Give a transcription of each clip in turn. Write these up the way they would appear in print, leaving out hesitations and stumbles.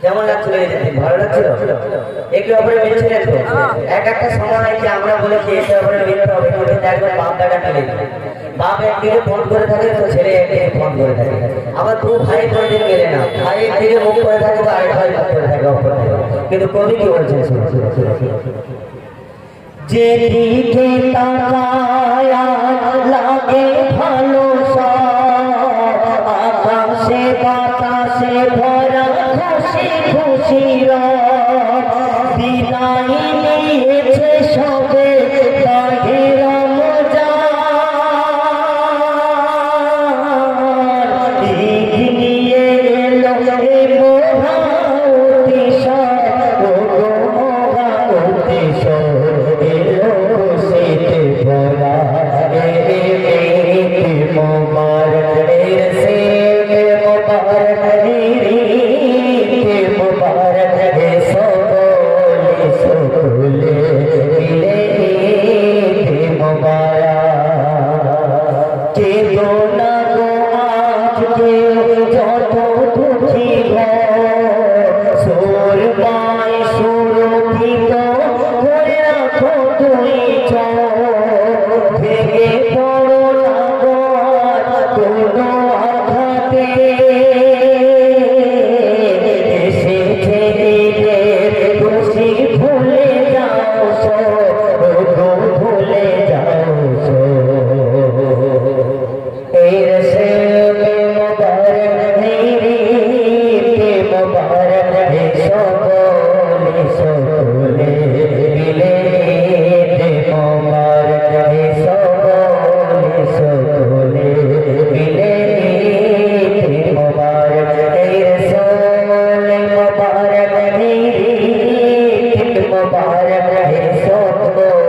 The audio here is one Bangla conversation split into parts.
কেমন লাগছিল? ভালো লাগছিল? একটু ব্যাপারে মিলছিলেন তো? এক একটা সময় হয় কি আমরা বলে কি এটা ব্যাপারে মিলতে হবে, কিন্তু একবার বাপ দাদা মিলে বাপ একদিকে ফোন করে থাকে তো ছেলে একদিকে ফোন করে থাকে, আবার দু ভাই কোনদিন মেলে না, ভাই একদিকে মুখ করে থাকে তো আরেক ভাই মুখ করে থাকে অপর দিকে। কিন্তু কবি কি বলছে? যেদিকে তাকায়া লাগে ভালো আকাশে বাতাসে ভরা খুশি খুশি বিদায় নিয়েছে সবে তাহে রমজান, ঈদ নিয়ে এলো হে মোরা অতিশয়, ও গো মোরা অতিশয় এলো খুশিতে ভরা মোবারক এসে মোবারক মোবারক সকলে সকলে মিলে মোবারক। কে দো না গো আজকে যত দুঃখী সুর পায় সুরভিত করে রাখো তুই ভেঙে পড়ো না কোনো আঘাতে, এসেছে ঈদের খুশি ভুলে যাও ভুলে যাও এই রসে মোবারক নিরিতে মোবারক সকলে সকলে মিলে মোবারক সকলে সকলে মিলে মোবারক সকলে মোবারক মোবারক সকলে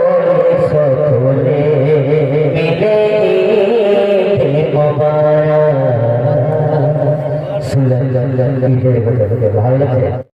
সকলে মিলে মোবারক। ভালো লাগে।